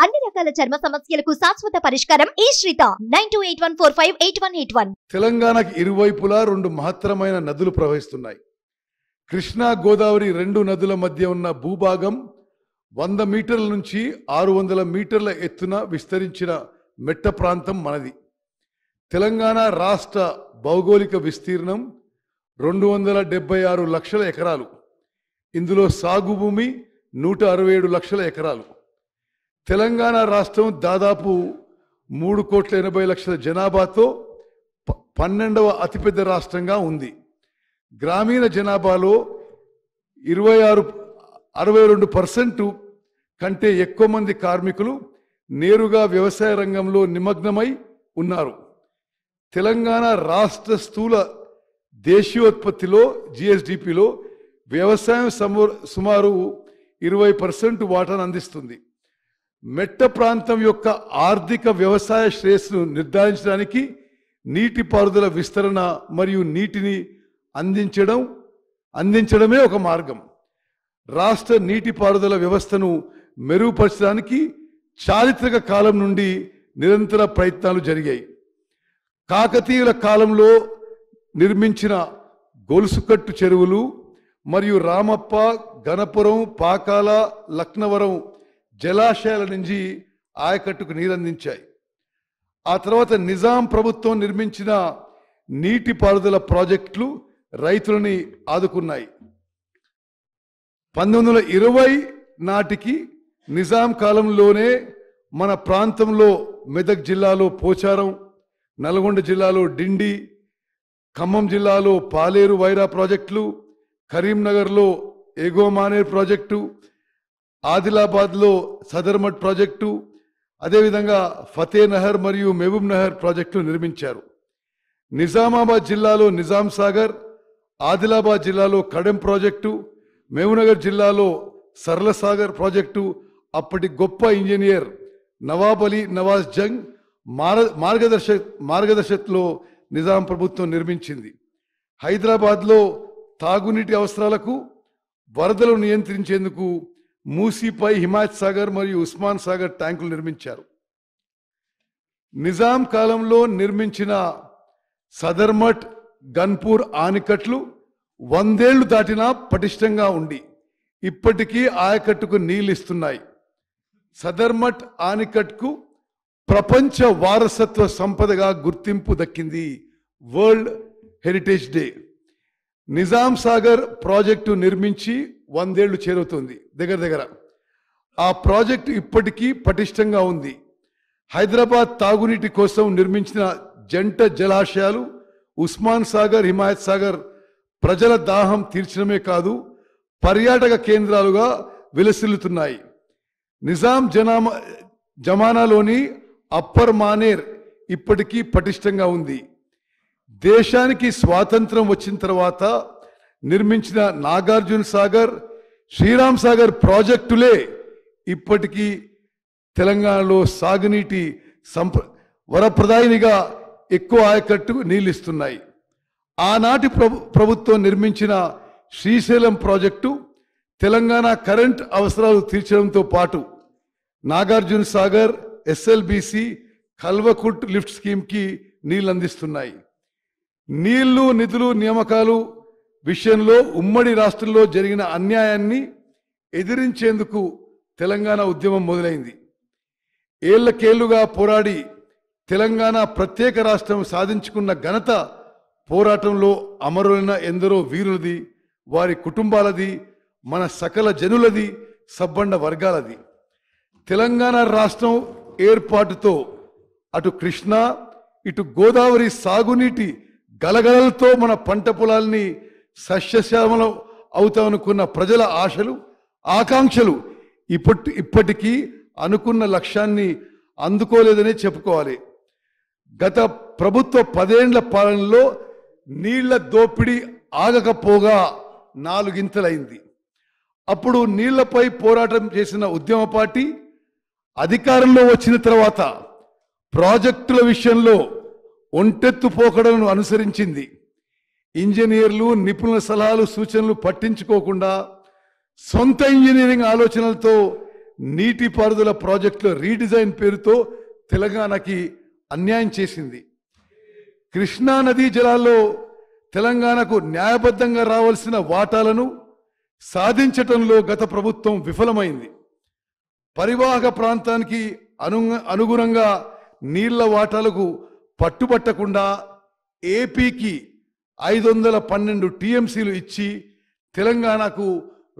అన్ని రకాల చర్మ సమస్యలకు శాశ్వత పరిష్కారం ఈ శ్రీత 9281458181. తెలంగాణకి ఇరువైపులా రెండు మహత్తరమైన నదులు ప్రవహిస్తున్నాయి. కృష్ణా గోదావరి రెండు నదుల మధ్య ఉన్న భూభాగం 100 మీటర్ల నుంచి 600 మీటర్ల ఎత్తున విస్తరించిన మెట్ట ప్రాంతం మనది. తెలంగాణ రాష్ట్ర భౌగోళిక విస్తీర్ణం 276 లక్షల ఎకరాలు. ఇందులో సాగు భూమి 167 లక్షల ఎకరాలు. తెలంగాణ రాష్ట్రం దాదాపు 3,80,00,000 జనాభాతో 12వ అతిపెద్ద రాష్ట్రంగా ఉంది. గ్రామీణ జనాభాలో 62% కంటే ఎక్కువ మంది కార్మికులు నేరుగా వ్యవసాయ రంగంలో నిమగ్నమై ఉన్నారు. తెలంగాణ రాష్ట్ర స్థూల దేశీయోత్పత్తిలో GSDPలో వ్యవసాయం సుమారు 20% వాటాను అందిస్తుంది. మెట్ట ప్రాంతం యొక్క ఆర్థిక వ్యవసాయ శ్రేయస్సును నిర్ధారించడానికి నీటిపారుదల విస్తరణ మరియు నీటిని అందించడమే ఒక మార్గం. రాష్ట్ర నీటిపారుదల వ్యవస్థను మెరుగుపరచడానికి చారిత్రక కాలం నుండి నిరంతర ప్రయత్నాలు జరిగాయి. కాకతీయుల కాలంలో నిర్మించిన గొలుసుకట్టు చెరువులు మరియు రామప్ప, గణపురం, పాకాల, లక్నవరం జలాశయాల నుంచి ఆయకట్టుకు నీరందించాయి. ఆ తర్వాత నిజాం ప్రభుత్వం నిర్మించిన నీటిపారుదల ప్రాజెక్టులు రైతులని ఆదుకున్నాయి. 1920 నాటికి నిజాం కాలంలోనే మన ప్రాంతంలో మెదక్ జిల్లాలో పోచారం, నల్గొండ జిల్లాలో డిండి, ఖమ్మం జిల్లాలో పాలేరు వైరా ప్రాజెక్టులు, కరీంనగర్లో ఎగోమానేర్ ప్రాజెక్టు, ఆదిలాబాద్లో సదర్మట్ ప్రాజెక్టు, అదేవిధంగా ఫతేనహర్ మరియు మహబూబ్ నహర్ ప్రాజెక్టులు నిర్మించారు. నిజామాబాద్ జిల్లాలో నిజాం సాగర్, ఆదిలాబాద్ జిల్లాలో కడెం ప్రాజెక్టు, మహబూబ్నగర్ జిల్లాలో సరళసాగర్ ప్రాజెక్టు అప్పటి గొప్ప ఇంజనీర్ నవాబ్ అలీ నవాజ్ జంగ్ మార్గదర్శకత్వంలో నిజాం ప్రభుత్వం నిర్మించింది. హైదరాబాద్లో తాగునీటి అవసరాలకు వరదలు నియంత్రించేందుకు మూసీపై హిమాయత్ సాగర్ మరియు ఉస్మాన్ సాగర్ ట్యాంకులు నిర్మించారు. నిజాం కాలంలో నిర్మించిన సదర్మట్, గన్పూర్ ఆనకట్లు 100 ఏళ్లు దాటినా పటిష్టంగా ఉండి ఇప్పటికీ ఆయకట్టుకు నీళ్లు ఇస్తున్నాయి. సదర్మట్ ఆనకట్కు ప్రపంచ వారసత్వ సంపదగా గుర్తింపు దక్కింది, world heritage day. Nizam Sagar project నిర్మించి 100 ఏళ్లు చేరుతుంది దగ్గర. ఆ ప్రాజెక్టు ఇప్పటికీ పటిష్టంగా ఉంది. హైదరాబాద్ తాగునీటి కోసం నిర్మించిన జంట జలాశయాలు ఉస్మాన్ సాగర్, హిమాయత్ సాగర్ ప్రజల దాహం తీర్చడమే కాదు, పర్యాటక కేంద్రాలుగా విలసిల్లుతున్నాయి. నిజాం జమానాలోని అప్పర్ మానేర్ ఇప్పటికీ పటిష్టంగా ఉంది. దేశానికి స్వాతంత్రం వచ్చిన తర్వాత నిర్మించిన నాగార్జున సాగర్, శ్రీరామ్ సాగర్ ప్రాజెక్టులే ఇప్పటికీ తెలంగాణలో సాగునీటి వరప్రదాయినిగా ఎక్కువ ఆయకట్టు నీళ్ళిస్తున్నాయి. ఆనాటి ప్రభుత్వం నిర్మించిన శ్రీశైలం ప్రాజెక్టు తెలంగాణ కరెంట్ అవసరాలు తీర్చడంతో పాటు నాగార్జున సాగర్, SLBC, కల్వకుట్ లిఫ్ట్ స్కీమ్కి నీళ్లు అందిస్తున్నాయి. నీళ్లు, నిధులు, నియామకాలు విషయంలో ఉమ్మడి రాష్ట్రంలో జరిగిన అన్యాయాన్ని ఎదిరించేందుకు తెలంగాణ ఉద్యమం మొదలైంది. ఏళ్లకేళ్లుగా పోరాడి తెలంగాణ ప్రత్యేక రాష్ట్రం సాధించుకున్న ఘనత పోరాటంలో అమరులైన ఎందరో వీరులది, వారి కుటుంబాలది, మన సకల జనులది, సబ్బండ వర్గాలది. తెలంగాణ రాష్ట్రం ఏర్పాటుతో అటు కృష్ణా, ఇటు గోదావరి సాగునీటి గలగలలతో మన పంట పొలాల్ని సస్యశ్యామలం అవుతామనుకున్న ప్రజల ఆశలు, ఆకాంక్షలు ఇప్పటికీ అనుకున్న లక్ష్యాన్ని అందుకోలేదనే చెప్పుకోవాలి. గత ప్రభుత్వ 10 ఏళ్ల పాలనలో నీళ్ల దోపిడీ ఆగకపోగా 4 గింతలైంది. అప్పుడు నీళ్లపై పోరాటం చేసిన ఉద్యమ పార్టీ అధికారంలో వచ్చిన తర్వాత ప్రాజెక్టుల విషయంలో ఒంటెత్తు పోకడలను అనుసరించింది. ఇంజనీర్లు, నిపుణుల సలహాలు, సూచనలు పట్టించుకోకుండా సొంత ఇంజనీరింగ్ ఆలోచనలతో నీటిపారుదల ప్రాజెక్టుల రీడిజైన్ పేరుతో తెలంగాణకి అన్యాయం చేసింది. కృష్ణా నదీ జలాల్లో తెలంగాణకు న్యాయబద్ధంగా రావాల్సిన వాటాలను సాధించటంలో గత ప్రభుత్వం విఫలమైంది. పరివాహక ప్రాంతానికి అనుగుణంగా నీళ్ల వాటాలకు పట్టుబట్టకుండా ఏపీకి 512 టీఎంసీలు ఇచ్చి తెలంగాణకు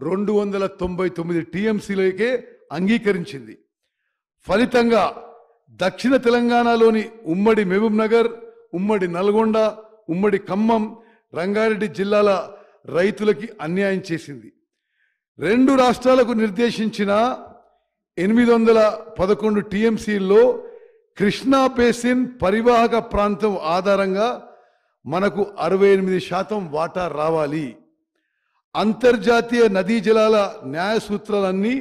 299 టీఎంసీలకే అంగీకరించింది. ఫలితంగా దక్షిణ తెలంగాణలోని ఉమ్మడి మహబూబ్ నగర్, ఉమ్మడి నల్గొండ, ఉమ్మడి ఖమ్మం, రంగారెడ్డి జిల్లాల రైతులకి అన్యాయం చేసింది. 2 రాష్ట్రాలకు నిర్దేశించిన 811 టీఎంసీల్లో కృష్ణా బేసిన్ పరివాహక ప్రాంతం ఆధారంగా మనకు 68% వాటా రావాలి. అంతర్జాతీయ నదీ జలాల న్యాయ సూత్రాలన్నీ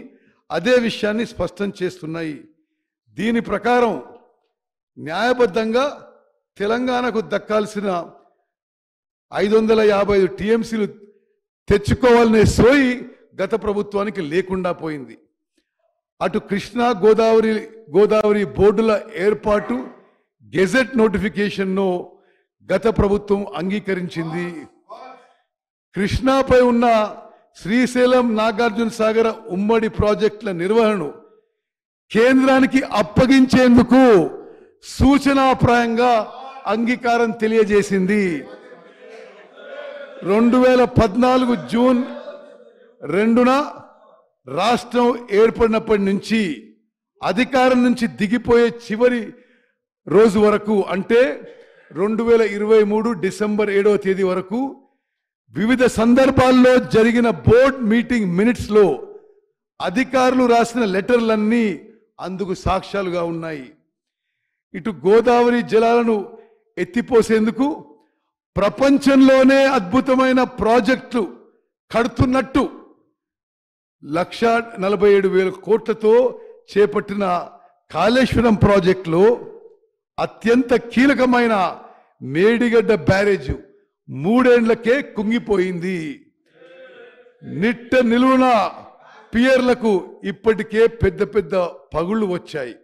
అదే విషయాన్ని స్పష్టం చేస్తున్నాయి. దీని ప్రకారం న్యాయబద్ధంగా తెలంగాణకు దక్కాల్సిన 555 టీఎంసీలు తెచ్చుకోవాలనే సోయి గత ప్రభుత్వానికి లేకుండా పోయింది. అటు కృష్ణా గోదావరి బోర్డుల ఏర్పాటు గెజెట్ నోటిఫికేషన్ను గత ప్రభుత్వం అంగీకరించింది. కృష్ణాపై ఉన్న శ్రీశైలం, నాగార్జున సాగర్ ఉమ్మడి ప్రాజెక్టుల నిర్వహణను కేంద్రానికి అప్పగించేందుకు సూచనాప్రాయంగా అంగీకారం తెలియజేసింది. 2014 జూన్ 2న రాష్ట్రం ఏర్పడినప్పటి నుంచి అధికారం నుంచి దిగిపోయే చివరి రోజు వరకు, అంటే 2023 డిసెంబర్ 7వ తేదీ వరకు వివిధ సందర్భాల్లో జరిగిన బోర్డ్ మీటింగ్ మినిట్స్లో అధికారులు రాసిన లెటర్లన్నీ అందుకు సాక్ష్యాలుగా ఉన్నాయి. ఇటు గోదావరి జలాలను ఎత్తిపోసేందుకు ప్రపంచంలోనే అద్భుతమైన ప్రాజెక్టులు కడుతున్నట్టు 1,47,000 కోట్లతో చేపట్టిన కాళేశ్వరం ప్రాజెక్టులో అత్యంత కీలకమైన మేడిగడ్డ బ్యారేజ్ 3 ఏళ్లకే కుంగిపోయింది. నిట్ట నిలువున పియర్లకు ఇప్పటికే పెద్ద పెద్ద పగుళ్లు వచ్చాయి.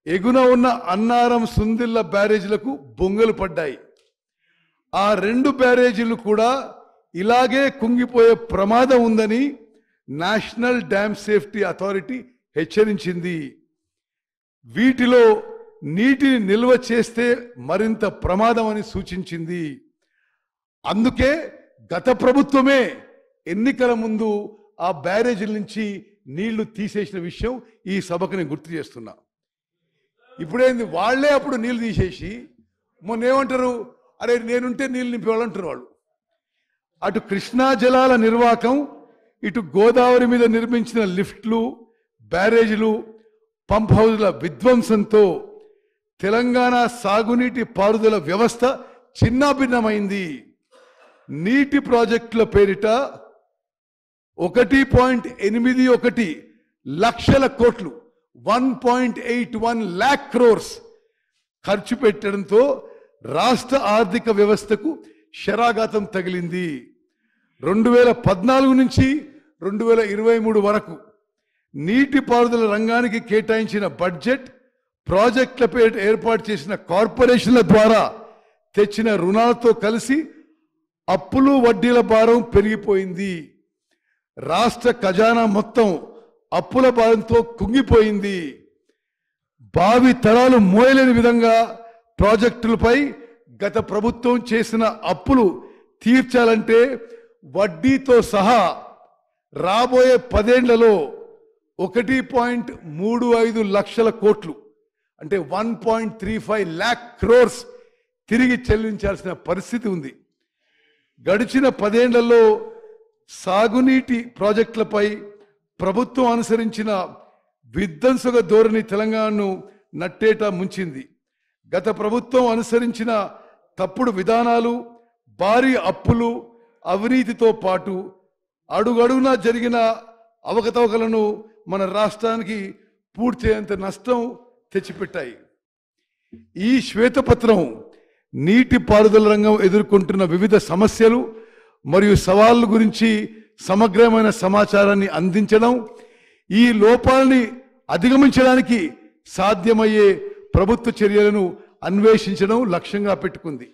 ఎగున ఉన్న అన్నారం, సుందిల్ల బ్యారేజీలకు బొంగలు పడ్డాయి. ఆ 2 బ్యారేజీలు కూడా ఇలాగే కుంగిపోయే ప్రమాదం ఉందని నేషనల్ డ్యామ్ సేఫ్టీ అథారిటీ హెచ్చరించింది. వీటిలో నీటిని నిల్వ చేస్తే మరింత ప్రమాదం అని సూచించింది. అందుకే గత ప్రభుత్వమే ఎన్నికల ముందు ఆ బ్యారేజీల నుంచి నీళ్లు తీసేసిన విషయం ఈ సభకు నేను గుర్తు చేస్తున్నా. ఇప్పుడేంది, వాళ్లే అప్పుడు నీళ్లు తీసేసి మొన్న ఏమంటారు, అరే నేనుంటే నీళ్ళు నింపేవాళ్ళంటారు వాళ్ళు. అటు కృష్ణా జలాల నిర్వాహకం, ఇటు గోదావరి మీద నిర్మించిన లిఫ్ట్లు, బ్యారేజీలు, పంప్ హౌజ్ల విధ్వంసంతో తెలంగాణ సాగునీటి పారుదల వ్యవస్థ చిన్నాభిన్నమైంది. నీటి ప్రాజెక్టుల పేరిట 1.81 లక్షల కోట్లు 1.81 lakh crores ఖర్చు పెట్టడంతో రాష్ట్ర ఆర్థిక వ్యవస్థకు శరాఘాతం తగిలింది. 2014 నుంచి 2023 వరకు నీటిపారుదల రంగానికి కేటాయించిన బడ్జెట్, ప్రాజెక్టుల పేరిట ఏర్పాటు చేసిన కార్పొరేషన్ల ద్వారా తెచ్చిన రుణాలతో కలిసి అప్పులు, వడ్డీల భారం పెరిగిపోయింది. రాష్ట్ర ఖజానా మొత్తం అప్పుల భారంతో కుంగిపోయింది. భావి తరాలు మోయలేని విధంగా ప్రాజెక్టులపై గత ప్రభుత్వం చేసిన అప్పులు తీర్చాలంటే వడ్డీతో సహా రాబోయే 10 ఏళ్లలో 1.35 లక్షల కోట్లు, అంటే 1.35 lakh crores తిరిగి చెల్లించాల్సిన పరిస్థితి ఉంది. గడిచిన 10 ఏళ్లలో సాగునీటి ప్రాజెక్టులపై ప్రభుత్వం అనుసరించిన విధ్వంసక ధోరణి తెలంగాణను నట్టేటా ముంచింది. గత ప్రభుత్వం అనుసరించిన తప్పుడు విధానాలు, భారీ అప్పులు, అవినీతితో పాటు అడుగడుగునా జరిగిన అవకతవకలను మన రాష్ట్రానికి పూడ్చేంత నష్టం తెచ్చిపెట్టాయి. ఈ శ్వేతపత్రం నీటిపారుదల రంగం ఎదుర్కొంటున్న వివిధ సమస్యలు మరియు సవాళ్ల గురించి సమగ్రమైన సమాచారాన్ని అందించడం, ఈ లోపాలని అధిగమించడానికి సాధ్యమయ్యే ప్రభుత్వ చర్యలను అన్వేషించడం లక్ష్యంగా పెట్టుకుంది.